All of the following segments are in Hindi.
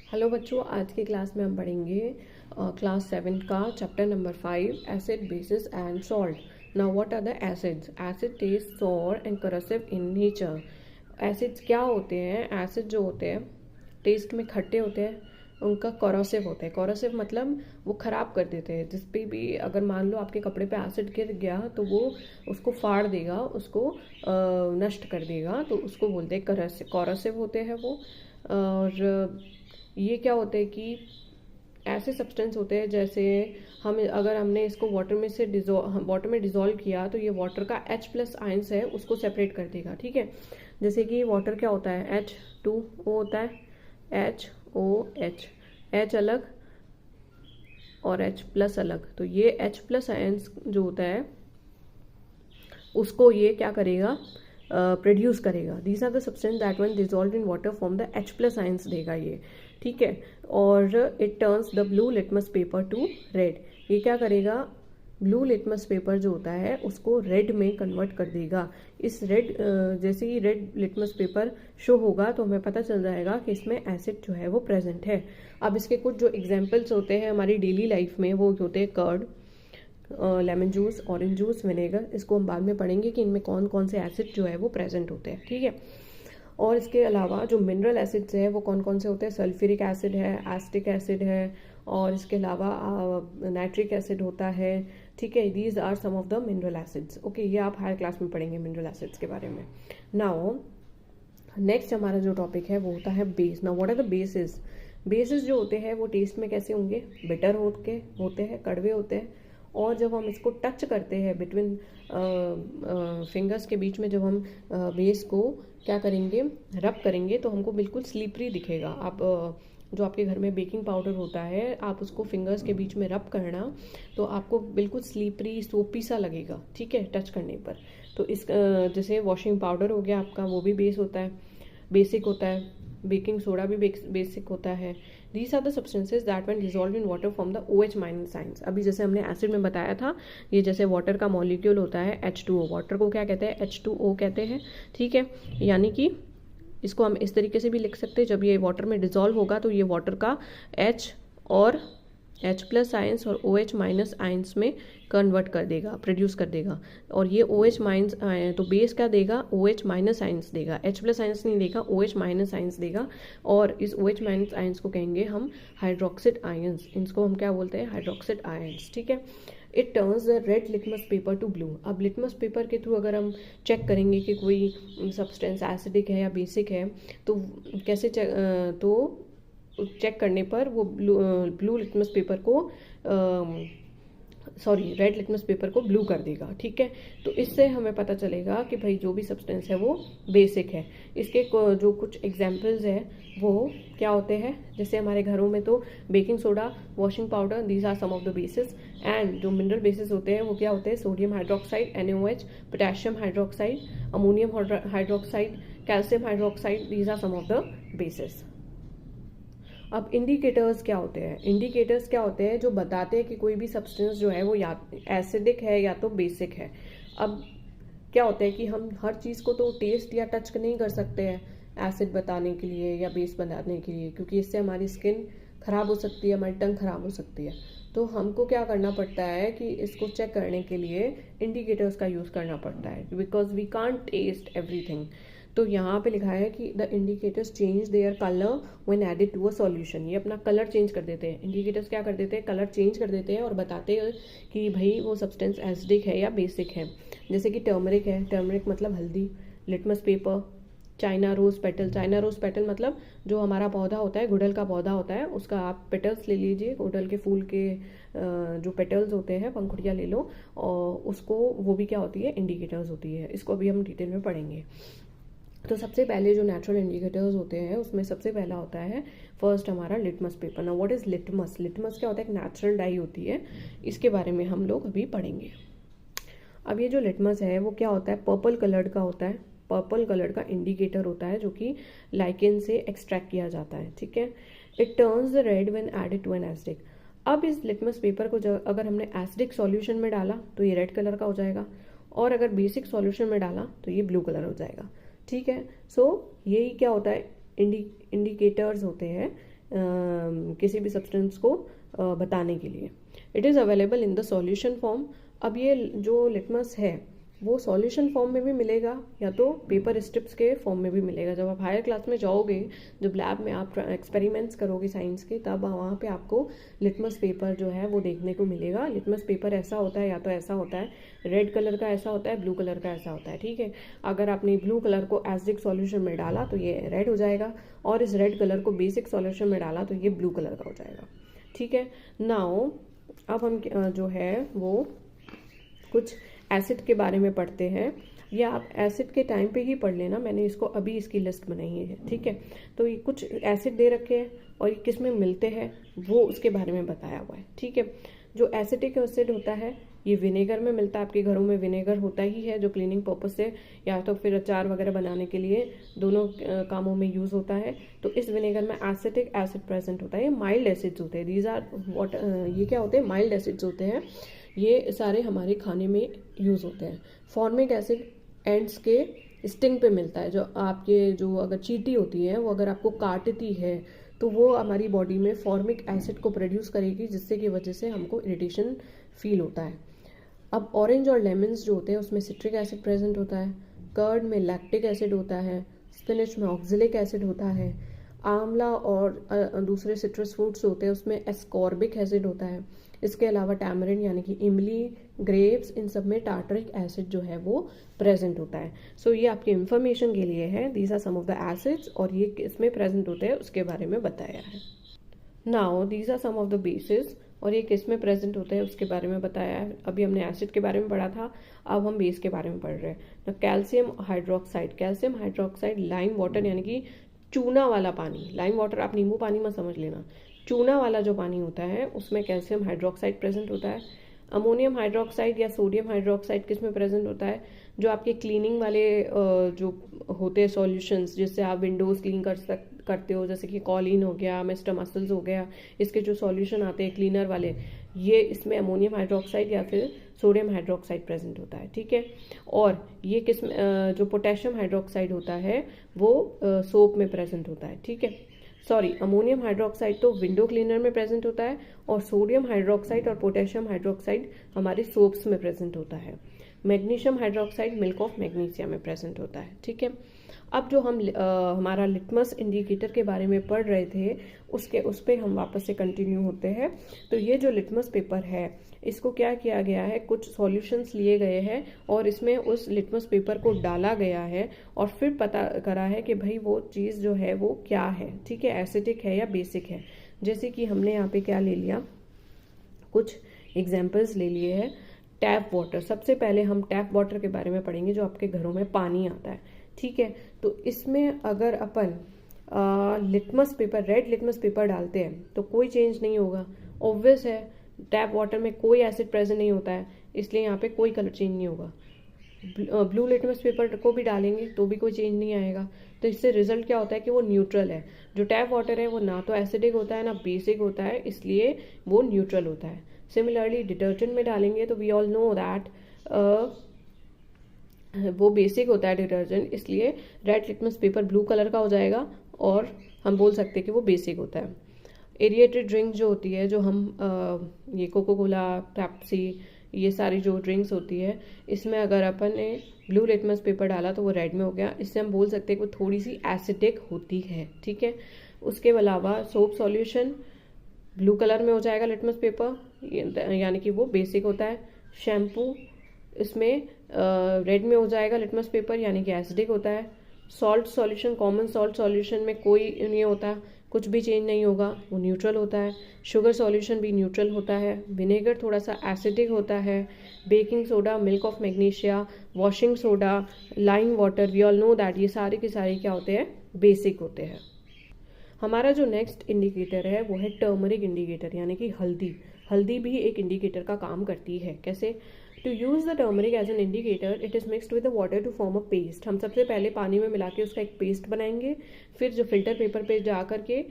हेलो बच्चों, आज की क्लास में हम पढ़ेंगे क्लास 7 का chapter number 5 acid bases and salt. Now what are the acids? Acid taste sour and corrosive in nature. Acids क्या होते हैं? एसिड जो होते हैं टेस्ट में खट्टे होते हैं, उनका कोरोसिव होता है। कोरोसिव मतलब वो ख़राब कर देते हैं। जिस पे भी अगर मान लो आपके कपड़े पे एसिड गिर गया तो वो उसको फाड़ देगा, उसको नष्ट कर देगा, तो उसको बोलते हैं कोरोसिव होते हैं वो। और ये क्या होता है कि ऐसे सब्सटेंस होते हैं, जैसे हम अगर हमने इसको वाटर में डिज़ोल्व किया तो ये वाटर का H+ आयंस है उसको सेपरेट कर देगा। ठीक है, जैसे कि वाटर क्या होता है, H2O होता है, HOH, H अलग और H+ अलग। तो ये H+ आयंस जो होता है उसको ये क्या करेगा, प्रोड्यूस करेगा। These are the substance that when dissolve in water form the H+ ions देगा ये। ठीक है, और it turns the blue litmus paper to red. ये क्या करेगा, ब्लू लिटमस पेपर जो होता है उसको रेड में कन्वर्ट कर देगा। इस रेड जैसे ही रेड लिटमस पेपर शो होगा तो हमें पता चल जाएगा कि इसमें एसिड जो है वो प्रेजेंट है। अब इसके कुछ जो एग्जाम्पल्स होते हैं हमारी डेली लाइफ में वो होते हैं curd, lemon juice, orange juice, vinegar. इसको हम बाद में पढ़ेंगे कि इनमें कौन कौन से एसिड जो है वो प्रेजेंट होते हैं। ठीक है, और इसके अलावा जो मिनरल एसिड्स है वो कौन कौन से होते हैं? सल्फ्यूरिक एसिड है, एसिटिक एसिड है, और इसके अलावा नाइट्रिक एसिड होता है। ठीक है, these are some of the mineral acids. Okay, ये आप हायर क्लास में पढ़ेंगे मिनरल एसिड्स के बारे में। नाउ नेक्स्ट हमारा जो टॉपिक है वो होता है base. Now what are the bases? Bases जो होते हैं वो टेस्ट में कैसे होंगे? बिटर होते हैं, कड़वे होते हैं। और जब हम इसको टच करते हैं बिटवीन फिंगर्स के बीच में, जब हम बेस को क्या करेंगे, रब करेंगे, तो हमको बिल्कुल स्लीपरी दिखेगा। आप जो आपके घर में बेकिंग पाउडर होता है, आप उसको फिंगर्स के बीच में रब करना तो आपको बिल्कुल स्लीपरी सोपी सा लगेगा। ठीक है, टच करने पर। तो इस जैसे वॉशिंग पाउडर हो गया आपका, वो भी बेस होता है, बेसिक होता है। बेकिंग सोडा भी बेसिक होता है। These are the substances that when dissolve in water form the OH- ions. अभी जैसे हमने एसिड में बताया था, ये जैसे वाटर का मॉलिक्यूल होता है H2O, वाटर को क्या कहते हैं? H2O कहते हैं। ठीक है, यानी कि इसको हम इस तरीके से भी लिख सकते हैं, जब ये वाटर में डिजॉल्व होगा तो ये वाटर का H और H+ आयंस और OH- आयंस में कन्वर्ट कर देगा, प्रोड्यूस कर देगा। और ये OH- तो बेस क्या देगा? OH- आयंस देगा, H+ आयंस नहीं देगा, OH- आयंस देगा। और इस OH- आयंस को कहेंगे हम हाइड्रोक्सिड आयंस। इनको हम क्या बोलते हैं? हाइड्रोक्सिड आयंस। ठीक है, it turns the red litmus paper to blue. अब लिटमस पेपर के थ्रू अगर हम चेक करेंगे कि कोई सब्सटेंस एसिडिक है या बेसिक है, तो कैसे तो चेक करने पर वो ब्लू लिटमस पेपर को रेड लिटमस पेपर को ब्लू कर देगा। ठीक है, तो इससे हमें पता चलेगा कि भाई जो भी सब्सटेंस है वो बेसिक है। इसके जो कुछ एग्जांपल्स है वो क्या होते हैं? जैसे हमारे घरों में तो baking soda, washing powder, these are some of the bases. And जो मिनरल बेसिस होते हैं वो क्या होते हैं? Sodium hydroxide NaOH, potassium hydroxide, ammonium hydroxide, calcium hydroxide, these are some of the bases. अब इंडिकेटर्स क्या होते हैं? इंडिकेटर्स क्या होते हैं? जो बताते हैं कि कोई भी सब्सटेंस जो है वो या एसिडिक है या तो बेसिक है। अब क्या होता है कि हम हर चीज़ को तो टेस्ट या टच नहीं कर सकते हैं एसिड बताने के लिए या बेस बताने के लिए, क्योंकि इससे हमारी स्किन खराब हो सकती है, हमारी टंग खराब हो सकती है। तो हमको क्या करना पड़ता है कि इसको चेक करने के लिए इंडिकेटर्स का यूज़ करना पड़ता है, because we can't test everything. तो यहाँ पे लिखा है कि the indicators change their colour when added to a solution. ये अपना कलर चेंज कर देते हैं। इंडिकेटर्स क्या कर देते हैं? कलर चेंज कर देते हैं और बताते हैं कि भाई वो सब्सटेंस एसिडिक है या बेसिक है। जैसे कि टर्मरिक है, टर्मरिक मतलब हल्दी। Litmus paper, China rose petal. China rose petal मतलब जो हमारा पौधा होता है, गुड़हल का पौधा होता है, उसका आप पेटल्स ले लीजिए, गुड़हल के फूल के जो पेटल्स होते हैं, पंखुड़ियाँ ले लो, और उसको वो भी क्या होती है? इंडिकेटर्स होती है। इसको अभी हम डिटेल में पढ़ेंगे। तो सबसे पहले जो नेचुरल इंडिकेटर्स होते हैं उसमें सबसे पहला होता है फर्स्ट हमारा लिटमस पेपर। ना व्हाट इज लिटमस? लिटमस क्या होता है? एक नेचुरल डाई होती है, इसके बारे में हम लोग अभी पढ़ेंगे। अब ये जो लिटमस है वो क्या होता है? पर्पल कलर का होता है। पर्पल कलर का इंडिकेटर होता है जो कि लाइकेन से एक्सट्रैक्ट किया जाता है। ठीक है, it turns the red when added to an acidic. अब इस लिटमस पेपर को अगर हमने एसिडिक सॉल्यूशन में डाला तो ये रेड कलर का हो जाएगा, और अगर बेसिक सॉल्यूशन में डाला तो ये ब्लू कलर हो जाएगा। ठीक है, सो यही क्या होता है? इंडिकेटर्स होते हैं किसी भी सब्सटेंस को बताने के लिए। It is available in the solution form. अब ये जो लिटमस है वो सॉल्यूशन फॉर्म में भी मिलेगा या तो पेपर स्ट्रिप्स के फॉर्म में भी मिलेगा। जब आप हायर क्लास में जाओगे, जब लैब में आप एक्सपेरिमेंट्स करोगे साइंस के, तब वहाँ पे आपको लिटमस पेपर जो है वो देखने को मिलेगा। लिटमस पेपर ऐसा होता है, या तो ऐसा होता है रेड कलर का, ऐसा होता है ब्लू कलर का, ऐसा होता है, ठीक है। अगर आपने ब्लू कलर को एसिडिक सॉल्यूशन में डाला तो ये रेड हो जाएगा, और इस रेड कलर को बेसिक सॉल्यूशन में डाला तो ये ब्लू कलर का हो जाएगा, ठीक है। नाउ अब हम जो है वो कुछ एसिड के बारे में पढ़ते हैं। ये आप एसिड के टाइम पे ही पढ़ लेना, मैंने इसको अभी इसकी लिस्ट बनाई है, ठीक है। तो ये कुछ एसिड दे रखे हैं और ये किस में मिलते हैं वो उसके बारे में बताया हुआ है, ठीक है। जो एसिटिक एसिड होता है ये विनेगर में मिलता है। आपके घरों में विनेगर होता ही है जो क्लीनिंग पर्पज से या तो फिर अचार वगैरह बनाने के लिए दोनों कामों में यूज होता है। तो इस विनेगर में एसिटिक एसिड प्रेजेंट होता है। ये माइल्ड एसिड्स होते हैं, दीज आर व्हाट, ये क्या होते हैं, माइल्ड एसिड्स होते हैं। ये सारे हमारे खाने में यूज होते हैं। फॉर्मिक एसिड एंड्स के स्टिंग पे मिलता है। जो आपके जो अगर चींटी होती है वो अगर आपको काटती है तो वो हमारी बॉडी में फॉर्मिक एसिड को प्रोड्यूस करेगी, जिससे की वजह से हमको इरिटेशन फील होता है। अब ऑरेंज और लेमन्स जो होते हैं उसमें सिट्रिक एसिड प्रेजेंट होता है। कर्ड में लैक्टिक एसिड होता है। स्पिनच में ऑक्जेलिक एसिड होता है। आंवला और दूसरे सिट्रस फ्रूट्स होते हैं उसमें एस्कॉर्बिक एसिड होता है। इसके अलावा टैमरिन यानी कि इमली, ग्रेप्स, इन सब में टार्टरिक एसिड जो है वो प्रेजेंट होता है। सो ये आपकी इंफॉर्मेशन के लिए है, these are some of the acids, और ये किसमें प्रेजेंट होते हैं उसके बारे में बताया है। Now these are some of the bases, और ये किस में प्रेजेंट होते हैं उसके बारे में बताया है। अभी हमने एसिड के बारे में पढ़ा था, अब हम बेस के बारे में पढ़ रहे हैं। Calcium hydroxide, calcium hydroxide lime water यानी कि चूना वाला पानी, लाइम वाटर आप नींबू पानी में समझ लेना, चूना वाला जो पानी होता है उसमें कैल्शियम हाइड्रोक्साइड प्रेजेंट होता है। अमोनियम हाइड्रोक्साइड या सोडियम हाइड्रोक्साइड किस में प्रेजेंट होता है, जो आपके क्लीनिंग वाले जो होते हैं सॉल्यूशंस, जिससे आप विंडोज क्लीन करते हो, जैसे कि कॉलिन हो गया, मिस्टर मसल्स हो गया, इसके जो सॉल्यूशन आते हैं क्लीनर वाले, ये इसमें अमोनियम हाइड्रोक्साइड या फिर सोडियम हाइड्रोक्साइड प्रेजेंट होता है, ठीक है। और ये किस जो पोटेशियम हाइड्रोक्साइड होता है वो सोप में प्रेजेंट होता है, ठीक है। सॉरी, अमोनियम हाइड्रोक्साइड तो विंडो क्लीनर में प्रेजेंट होता है, और सोडियम हाइड्रोक्साइड और पोटेशियम हाइड्रोक्साइड हमारे सोप्स में प्रेजेंट होता है। Magnesium hydroxide milk of magnesia में प्रेजेंट होता है, ठीक है। अब जो हम हमारा लिटमस इंडिकेटर के बारे में पढ़ रहे थे उस पर हम वापस से कंटिन्यू होते हैं। तो ये जो लिटमस पेपर है इसको क्या किया गया है, कुछ सॉल्यूशंस लिए गए हैं और इसमें उस लिटमस पेपर को डाला गया है और फिर पता करा है कि भाई वो चीज़ जो है वो क्या है, ठीक है, एसिडिक है या बेसिक है। जैसे कि हमने यहाँ पे क्या ले लिया, कुछ एग्जाम्पल्स ले लिए हैं। टैप वाटर, सबसे पहले हम टैप वाटर के बारे में पढ़ेंगे जो आपके घरों में पानी आता है, ठीक है। तो इसमें अगर अपन litmus paper, red litmus paper डालते हैं तो कोई चेंज नहीं होगा, ऑब्वियस है। टैप वाटर में कोई एसिड प्रेजेंट नहीं होता है, इसलिए यहाँ पे कोई कलर चेंज नहीं होगा। ब्लू लिटमस पेपर को भी डालेंगे तो भी कोई चेंज नहीं आएगा। तो इससे रिजल्ट क्या होता है कि वो न्यूट्रल है। जो टैप वाटर है वो ना तो एसिडिक होता है ना बेसिक होता है, इसलिए वो न्यूट्रल होता है। सिमिलरली डिटर्जेंट में डालेंगे तो वी ऑल नो दैट वो बेसिक होता है डिटर्जेंट, इसलिए red litmus paper blue colour का हो जाएगा और हम बोल सकते हैं कि वो बेसिक होता है। एरिएटेड ड्रिंक जो होती है, जो हम ये कोको कोला, पेप्सी, ये सारी जो ड्रिंक्स होती है, इसमें अगर अपन ने ब्लू लिटमस पेपर डाला तो वो रेड में हो गया। इससे हम बोल सकते हैं कि वो थोड़ी सी एसिडिक होती है, ठीक है। उसके अलावा सोप सॉल्यूशन ब्लू कलर में हो जाएगा लिटमस पेपर, यानी कि वो बेसिक होता है। शैम्पू इसमें रेड में हो जाएगा लिटमस पेपर, यानी कि एसिडिक होता है। Salt solution, common salt solution में कोई नहीं होता, कुछ भी चेंज नहीं होगा, वो न्यूट्रल होता है। शुगर सॉल्यूशन भी न्यूट्रल होता है। विनेगर थोड़ा सा एसिडिक होता है। Baking soda, milk of magnesia, washing soda, lime water, we all know that ये सारे के सारे क्या होते हैं, बेसिक होते हैं। हमारा जो नेक्स्ट इंडिकेटर है वो है टर्मरिक इंडिकेटर, यानी कि हल्दी। हल्दी भी एक इंडिकेटर का काम करती है। कैसे? To use the turmeric as an indicator it is mixed with the water to form a paste. हम सबसे पहले पानी में मिला के उसका एक पेस्ट बनाएंगे, फिर जो फिल्टर पेपर पे जा करके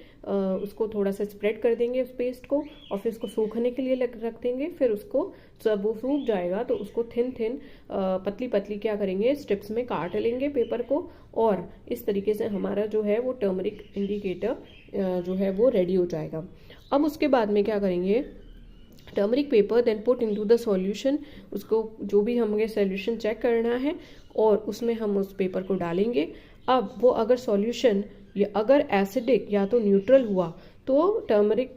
उसको थोड़ा सा स्प्रेड कर देंगे उस पेस्ट को, और फिर उसको सूखने के लिए रख देंगे। फिर उसको जब वो सूख जाएगा तो उसको थिन पतली पतली क्या करेंगे, स्ट्रिप्स में काट लेंगे पेपर को, और इस तरीके से हमारा जो है वो टर्मरिक इंडिकेटर जो है वो रेडी हो जाएगा। अब उसके बाद में क्या करेंगे, turmeric paper then put into the solution, उसको जो भी हमें सॉल्यूशन चेक करना है और उसमें हम उस पेपर को डालेंगे। अब वो अगर सॉल्यूशन या अगर एसिडिक या तो न्यूट्रल हुआ तो टर्मरिक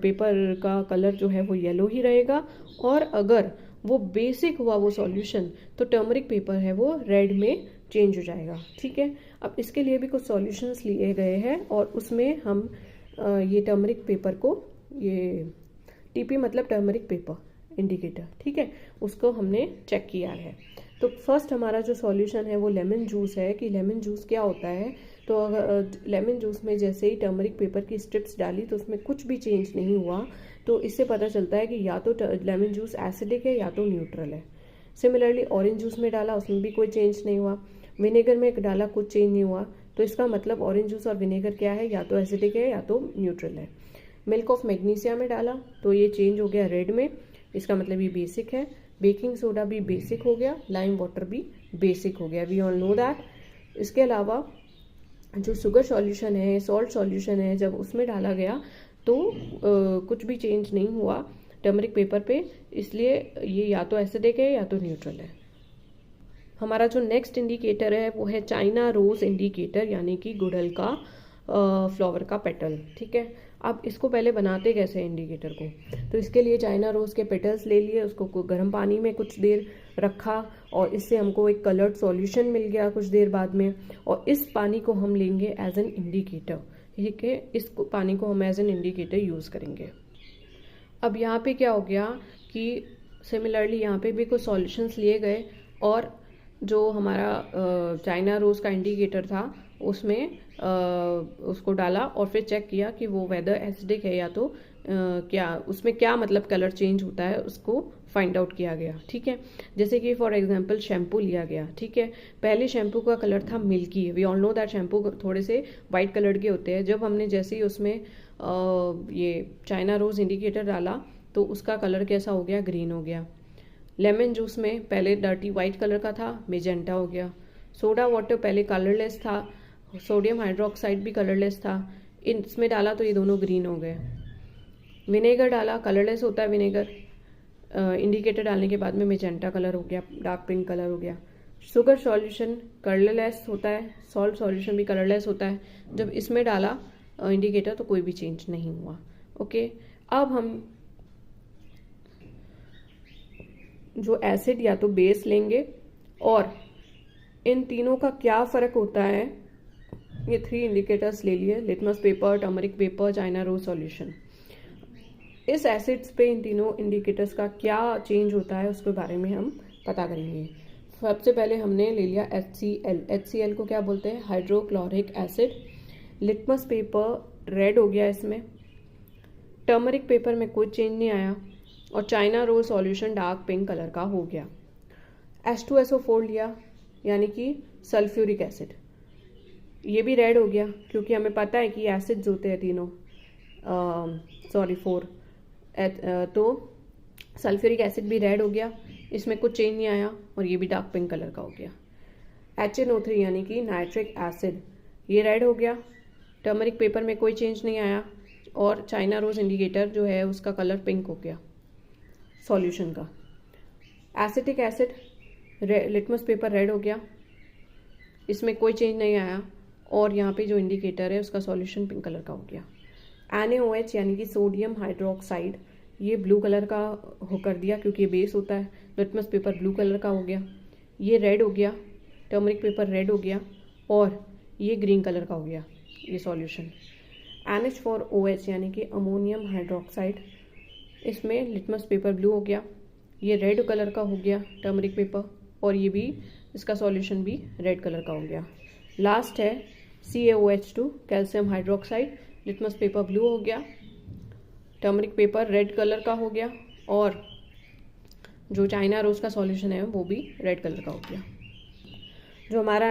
पेपर का कलर जो है वो येलो ही रहेगा, और अगर वो बेसिक हुआ वो सॉल्यूशन तो टर्मरिक पेपर है वो रेड में चेंज हो जाएगा। ठीक है, अब इसके लिए भी कुछ सॉल्यूशंस लिए गए हैं और उसमें हम ये टर्मरिक पेपर को, ये टीपी मतलब टर्मरिक पेपर इंडिकेटर, ठीक है, उसको हमने चेक किया है। तो फर्स्ट हमारा जो सॉल्यूशन है वो लेमन जूस है कि लेमन जूस क्या होता है। तो अगर लेमन जूस में जैसे ही टर्मरिक पेपर की स्ट्रिप्स डाली तो उसमें कुछ भी चेंज नहीं हुआ, तो इससे पता चलता है कि या तो लेमन जूस एसिडिक है या तो न्यूट्रल है। सिमिलरली ऑरेंज जूस में डाला, उसमें भी कोई चेंज नहीं हुआ। विनेगर में डाला, कुछ चेंज नहीं हुआ, तो इसका मतलब ऑरेंज जूस और विनेगर क्या है, या तो एसिडिक है या तो न्यूट्रल है। मिल्क ऑफ मैग्नीशिया में डाला तो ये चेंज हो गया रेड में, इसका मतलब ये बेसिक है। बेकिंग सोडा भी बेसिक हो गया, लाइम वाटर भी बेसिक हो गया, वी ऑल नो दैट। इसके अलावा जो शुगर सॉल्यूशन है, सॉल्ट सॉल्यूशन है, जब उसमें डाला गया तो कुछ भी चेंज नहीं हुआ टर्मरिक पेपर पे, इसलिए ये या तो एसिडिक है या तो न्यूट्रल है। हमारा जो नेक्स्ट इंडिकेटर है वो है चाइना रोज इंडिकेटर, यानी कि गुड़हल का फ्लावर का पेटल। ठीक है, अब इसको पहले बनाते कैसे इंडिकेटर को, तो इसके लिए चाइना रोज के पेटल्स ले लिए, उसको गर्म पानी में कुछ देर रखा और इससे हमको एक कलर्ड सॉल्यूशन मिल गया कुछ देर बाद में, और इस पानी को हम लेंगे एज एन इंडिकेटर। ठीक है, इस पानी को हम एज एन इंडिकेटर यूज करेंगे। अब यहाँ पे क्या हो गया कि सिमिलरली यहाँ पे भी कुछ सॉल्यूशंस लिए गए और जो हमारा चाइना रोज का इंडिकेटर था उसमें उसको डाला और फिर चेक किया कि वो वेदर एसिडिक है या तो क्या उसमें क्या मतलब कलर चेंज होता है उसको फाइंड आउट किया गया। ठीक है, जैसे कि फॉर एग्जांपल शैम्पू लिया गया। ठीक है, पहले शैम्पू का कलर था milky, we all know that shampoo थोड़े से वाइट कलर के होते हैं। जब हमने जैसे ही उसमें ये चाइना रोज इंडिकेटर डाला तो उसका कलर कैसा हो गया, ग्रीन हो गया। लेमन जूस में पहले डर्टी वाइट कलर का था, मेजेंटा हो गया। सोडा वाटर पहले कलरलेस था, सोडियम हाइड्रोक्साइड भी कलरलेस था, इसमें डाला तो ये दोनों ग्रीन हो गए। विनेगर डाला, कलरलेस होता है विनेगर, इंडिकेटर डालने के बाद में मेजेंटा कलर हो गया, डार्क पिंक कलर हो गया। शुगर सॉल्यूशन कलरलेस होता है, सॉल्ट सॉल्यूशन भी कलरलेस होता है। जब इसमें डाला इंडिकेटर तो कोई भी चेंज नहीं हुआ। ओके, अब हम जो एसिड या तो बेस लेंगे और इन तीनों का क्या फ़र्क होता है, ये 3 इंडिकेटर्स ले लिए, litmus paper, turmeric paper, China rose solution. इस एसिड्स पे इन तीनों इंडिकेटर्स का क्या चेंज होता है उसके बारे में हम पता करेंगे। सबसे पहले हमने ले लिया HCl। HCl को क्या बोलते हैं, hydrochloric acid. Litmus paper red हो गया, इसमें टर्मरिक पेपर में कोई चेंज नहीं आया और China rose solution dark pink colour का हो गया। H2SO4 लिया, यानी कि सल्फ्यूरिक एसिड, ये भी रेड हो गया क्योंकि हमें पता है कि एसिड्स होते हैं तीनों, 4 तो सल्फ्यूरिक एसिड भी रेड हो गया, इसमें कुछ चेंज नहीं आया और ये भी डार्क पिंक कलर का हो गया। HNO3 यानी कि नाइट्रिक एसिड, ये रेड हो गया, टर्मरिक पेपर में कोई चेंज नहीं आया और चाइना रोज इंडिकेटर जो है उसका कलर पिंक हो गया सॉल्यूशन का। Acetic acid, litmus paper red हो गया, इसमें कोई चेंज नहीं आया और यहाँ पे जो इंडिकेटर है उसका सॉल्यूशन पिंक कलर का हो गया। NaOH यानी कि सोडियम हाइड्रोक्साइड, ये ब्लू कलर का हो कर दिया क्योंकि ये बेस होता है। लिटमस पेपर ब्लू कलर का हो गया, ये रेड हो गया, टर्मरिक पेपर रेड हो गया और ये ग्रीन कलर का हो गया ये सॉल्यूशन। NH4OH यानी कि अमोनियम हाइड्रोक्साइड, इसमें लिटमस पेपर ब्लू हो गया, ये रेड कलर का हो गया टर्मरिक पेपर और ये भी इसका सॉल्यूशन भी रेड कलर का हो गया। लास्ट है CaOH2 calcium hydroxide, litmus paper blue हो गया, टर्मरिक पेपर रेड कलर का हो गया और जो चाइना रोज का सॉल्यूशन है वो भी रेड कलर का हो गया। जो हमारा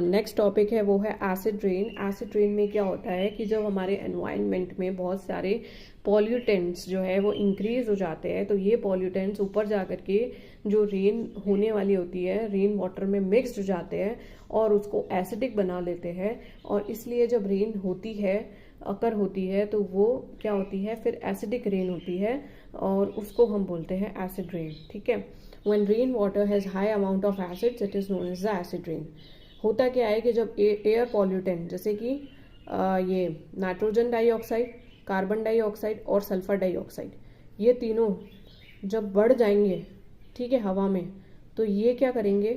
नेक्स्ट टॉपिक है वो है एसिड रेन। एसिड रेन में क्या होता है कि जब हमारे एनवायरनमेंट में बहुत सारे पॉल्यूटेंट्स जो है वो इंक्रीज हो जाते हैं तो ये पॉल्यूटेंट्स ऊपर जा कर के जो रेन होने वाली होती है, रेन वाटर में मिक्स्ड हो जाते हैं और उसको एसिडिक बना देते हैं और इसलिए जब रेन होती है अकर होती है तो वो क्या होती है, फिर एसिडिक रेन होती है और उसको हम बोलते हैं एसिड रेन। ठीक है, when rain water has high amount of acids it is known as the acid rain. होता क्या है कि जब एयर पॉल्यूटेंट जैसे कि ये नाइट्रोजन डाइऑक्साइड, कार्बन डाइऑक्साइड और सल्फर डाइऑक्साइड, ये तीनों जब बढ़ जाएंगे, ठीक है, हवा में, तो ये क्या करेंगे,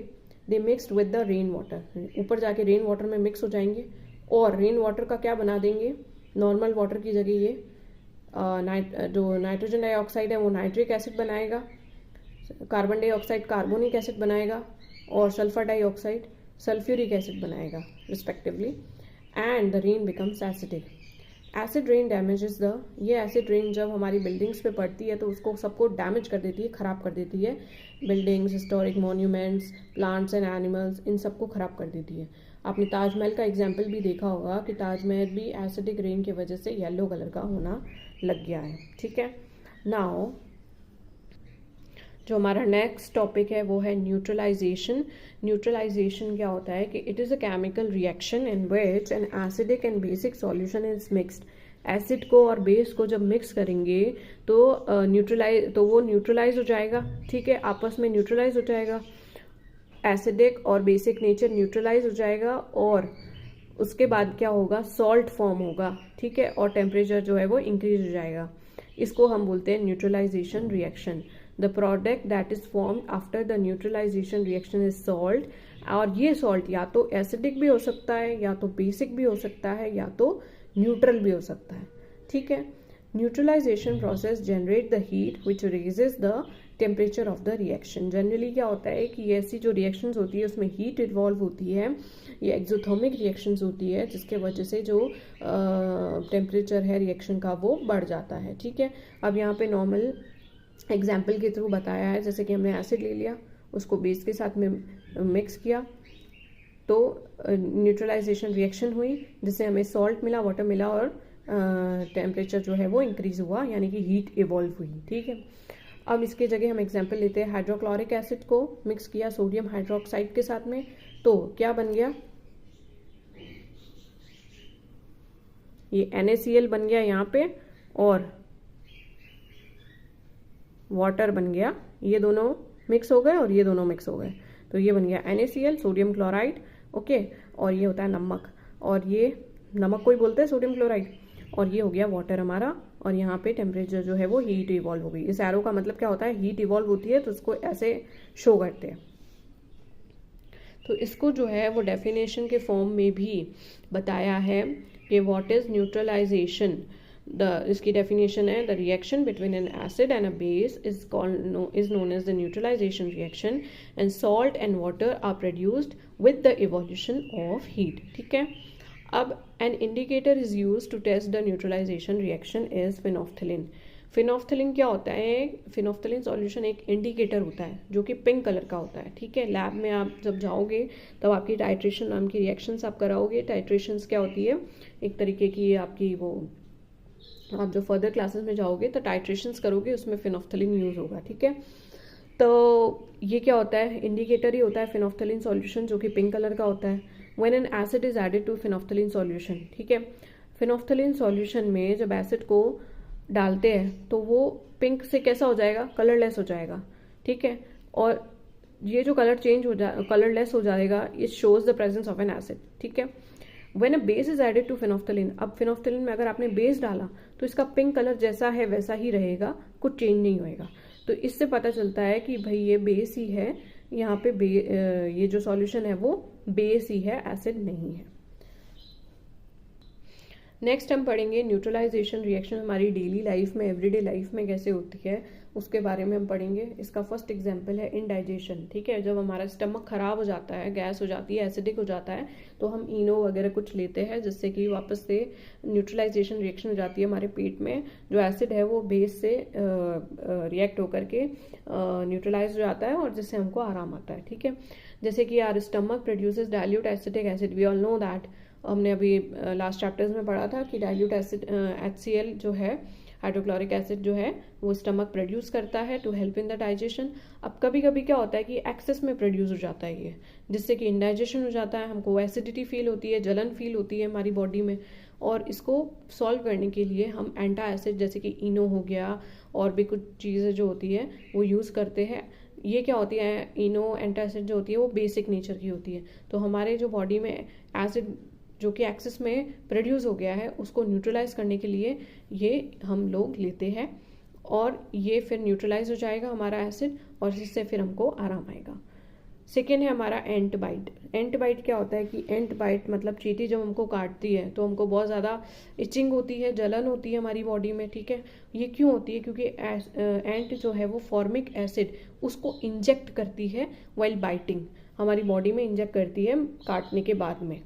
they mixed with the rain water, ऊपर जाके रेन वाटर में मिक्स हो जाएंगे और रेन वाटर का क्या बना देंगे, नॉर्मल वाटर की जगह ये जो नाइट्रोजन डाइऑक्साइड है वो नाइट्रिक एसिड बनाएगा, कार्बन डाइऑक्साइड कार्बोनिक एसिड बनाएगा और सल्फर डाइऑक्साइड सल्फ्यूरिक एसिड बनाएगा respectively, and the rain becomes acidic. Acid rain damages the, ये एसिड रेन जब हमारी बिल्डिंग्स पे पड़ती है तो उसको सबको डैमेज कर देती है, ख़राब कर देती है, buildings, historic monuments, plants and animals, इन सबको ख़राब कर देती है। आपने ताजमहल का एग्जाम्पल भी देखा होगा कि ताजमहल भी एसिडिक रेन की वजह से येलो कलर का होना लग गया है। ठीक है, नाउ जो हमारा नेक्स्ट टॉपिक है वो है न्यूट्रलाइजेशन। न्यूट्रलाइजेशन क्या होता है कि it is a chemical reaction in which an acidic and basic solution is mixed. Acid को और बेस को जब मिक्स करेंगे तो वो न्यूट्रलाइज हो जाएगा। ठीक है, आपस में न्यूट्रलाइज हो जाएगा, एसिडिक और बेसिक नेचर न्यूट्रलाइज हो जाएगा और उसके बाद क्या होगा, सॉल्ट फॉर्म होगा। ठीक है, और टेम्परेचर जो है वो इंक्रीज हो जाएगा। इसको हम बोलते हैं neutralisation reaction. The product that is formed after the neutralisation reaction is salt, और ये सॉल्ट या तो एसिडिक भी हो सकता है, या तो बेसिक भी हो सकता है, या तो न्यूट्रल भी हो सकता है। ठीक है, neutralisation process generate the heat which raises the temperature of the reaction. Generally क्या होता है कि ऐसी जो रिएक्शंस होती है उसमें हीट इन्वॉल्व होती है, ये एक्सोथर्मिक रिएक्शंस होती है, जिसके वजह से जो टेम्परेचर है रिएक्शन का वो बढ़ जाता है। ठीक है, अब यहाँ पे नॉर्मल एग्जाम्पल के थ्रू बताया है, जैसे कि हमने एसिड ले लिया, उसको बेस के साथ में मिक्स किया तो न्यूट्रलाइजेशन रिएक्शन हुई, जिससे हमें सॉल्ट मिला, वाटर मिला और टेम्परेचर जो है वो इंक्रीज हुआ, यानी कि हीट इवॉल्व हुई। ठीक है, अब इसके जगह हम एग्जाम्पल लेते हैं, हाइड्रोक्लोरिक एसिड को मिक्स किया सोडियम हाइड्रोक्साइड के साथ में, तो क्या बन गया, ये NaCl बन गया यहाँ पे और वाटर बन गया, ये दोनों मिक्स हो गए और ये दोनों मिक्स हो गए, तो ये बन गया NaCl, सोडियम क्लोराइड। ओके, और ये होता है नमक, और ये नमक को ही बोलते हैं सोडियम क्लोराइड, और ये हो गया वाटर हमारा, और यहाँ पे टेम्परेचर जो है वो हीट इवॉल्व हो गई। इस एरो का मतलब क्या होता है, हीट इवॉल्व होती है तो उसको ऐसे शो करते हैं। तो इसको जो है वो डेफिनेशन के फॉर्म में भी बताया है कि व्हाट इज न्यूट्रलाइजेशन। इसकी डेफिनेशन है, the reaction between an acid and a base is known as the neutralisation reaction and salt and water are produced with the evolution of heat. ठीक है, अब an indicator is use to test the neutralisation reaction is phenolphthalein. Phenolphthalein क्या होता है, फिनोफ्थिलिन सॉल्यूशन एक इंडिकेटर होता है जो कि पिंक कलर का होता है। ठीक है, लैब में आप जब जाओगे तब आपकी टाइट्रेशन नाम की रिएक्शंस आप कराओगे। टाइट्रेशंस क्या होती है, एक तरीके की आपकी वो, आप जो फर्दर क्लासेस में जाओगे तो टाइट्रेशंस करोगे, उसमें फिनोफ्थिलिन यूज होगा। ठीक है, तो ये क्या होता है, इंडिकेटर ही होता है फिनोफ्थिलिन सॉल्यूशन जो कि पिंक कलर का होता है। When an acid is added to phenolphthalein solution, ठीक है, फिनोफ्थिलिन सॉल्यूशन में जब एसिड को डालते हैं तो वो पिंक से कैसा हो जाएगा, कलरलेस हो जाएगा। ठीक है, और ये जो कलर चेंज हो कलरलेस हो जाएगा, it shows the presence of an acid. ठीक है, when a base is added to phenolphthalein, अब फिनोफ्थिलिन में अगर आपने बेस डाला तो इसका पिंक कलर जैसा है वैसा ही रहेगा, कुछ चेंज नहीं होएगा। तो इससे पता चलता है कि भाई ये बेस ही है, यहाँ पे ये जो सॉल्यूशन है वो बेस ही है, एसिड नहीं है। नेक्स्ट हम पढ़ेंगे न्यूट्रलाइजेशन रिएक्शन हमारी डेली लाइफ में, एवरीडे लाइफ में कैसे होती है उसके बारे में हम पढ़ेंगे। इसका फर्स्ट एग्जांपल है इंडाइजेशन। ठीक है, जब हमारा स्टमक खराब हो जाता है, गैस हो जाती है, एसिडिक हो जाता है, तो हम इनो वगैरह कुछ लेते हैं जिससे कि वापस से न्यूट्रलाइजेशन रिएक्शन हो जाती है हमारे पेट में। जो एसिड है वो बेस से रिएक्ट होकर के न्यूट्रलाइज हो जाता है और जिससे हमको आराम आता है। ठीक है, जैसे कि our stomach produces dilute acetic acid, we all know that. हमने अभी लास्ट चैप्टर्स में पढ़ा था कि डाइल्यूट एसिड HCl जो है, हाइड्रोक्लोरिक एसिड जो है, वो स्टमक प्रोड्यूस करता है to help in the digestion. अब कभी कभी क्या होता है कि एक्सेस में प्रोड्यूस हो जाता है ये, जिससे कि इंडाइजेशन हो जाता है, हमको एसिडिटी फील होती है, जलन फील होती है हमारी बॉडी में, और इसको सॉल्व करने के लिए हम एंटा एसिड जैसे कि इनो हो गया और भी कुछ चीज़ें जो होती है वो यूज़ करते हैं। ये क्या होती है, इनो एंटा एसिड जो होती है वो बेसिक नेचर की होती है। तो हमारे जो बॉडी में एसिड जो कि एक्सेस में प्रोड्यूस हो गया है उसको न्यूट्रलाइज करने के लिए ये हम लोग लेते हैं और ये फिर न्यूट्रलाइज हो जाएगा हमारा एसिड और इससे फिर हमको आराम आएगा। सेकेंड है हमारा एंट बाइट। एंट बाइट क्या होता है कि एंट बाइट मतलब चींटी जब हमको काटती है तो हमको बहुत ज़्यादा इचिंग होती है, जलन होती है हमारी बॉडी में, ठीक है। ये क्यों होती है, क्योंकि एंट जो है वो फॉर्मिक एसिड उसको इंजेक्ट करती है वाइल बाइटिंग, हमारी बॉडी में इंजेक्ट करती है काटने के बाद में।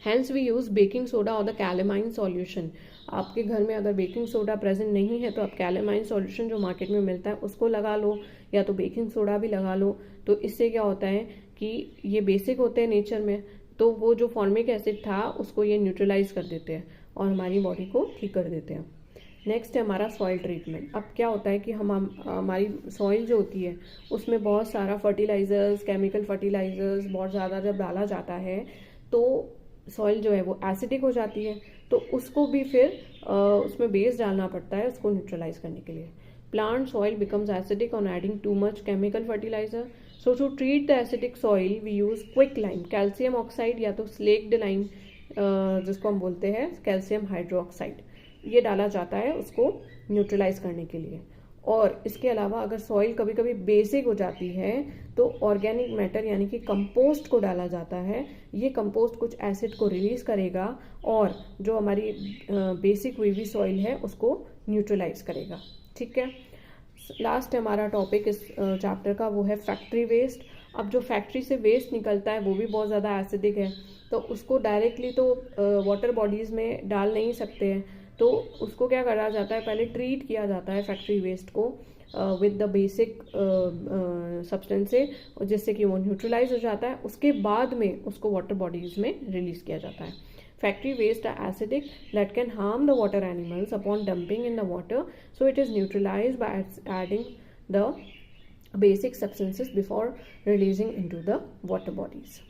Hence we use baking soda और द कैलेमाइन सॉल्यूशन। आपके घर में अगर बेकिंग सोडा प्रेजेंट नहीं है तो आप कैलेमाइन सॉल्यूशन जो मार्केट में मिलता है उसको लगा लो या तो बेकिंग सोडा भी लगा लो। तो इससे क्या होता है कि ये बेसिक होते हैं नेचर में, तो वो जो फॉर्मिक एसिड था उसको ये न्यूट्रलाइज कर देते हैं और हमारी बॉडी को ठीक कर देते हैं। नेक्स्ट है हमारा सॉइल ट्रीटमेंट। अब क्या होता है कि हमारी सॉइल जो होती है उसमें बहुत सारा फर्टिलाइजर्स, केमिकल फर्टिलाइजर्स बहुत ज़्यादा जब डाला जाता है तो सॉइल जो है वो एसिडिक हो जाती है, तो उसको भी फिर उसमें बेस डालना पड़ता है उसको न्यूट्रलाइज करने के लिए। Plant soil becomes acidic on adding too much chemical fertiliser, so to treat the acidic soil we use quick lime, calcium oxide या तो स्लेक्ड लाइम जिसको हम बोलते हैं कैल्शियम हाइड्रोक्साइड, ये डाला जाता है उसको न्यूट्रलाइज करने के लिए। और इसके अलावा अगर सॉइल कभी कभी बेसिक हो जाती है तो ऑर्गेनिक मैटर यानी कि कंपोस्ट को डाला जाता है। ये कंपोस्ट कुछ एसिड को रिलीज करेगा और जो हमारी बेसिक हुई हुई सॉइल है उसको न्यूट्रलाइज करेगा, ठीक है। लास्ट हमारा टॉपिक इस चैप्टर का वो है फैक्ट्री वेस्ट। अब जो फैक्ट्री से वेस्ट निकलता है वो भी बहुत ज़्यादा एसिडिक है, तो उसको डायरेक्टली तो वाटर बॉडीज़ में डाल नहीं सकते हैं, तो उसको क्या करा जाता है, पहले ट्रीट किया जाता है फैक्ट्री वेस्ट को विद द बेसिक सब्सटेंस से, जिससे कि वो न्यूट्रलाइज हो जाता है। उसके बाद में उसको वाटर बॉडीज में रिलीज किया जाता है। Factory waste are acidic that can harm the water animals upon dumping in the water, so it is neutralise by adding the basic substances before releasing into the water bodies.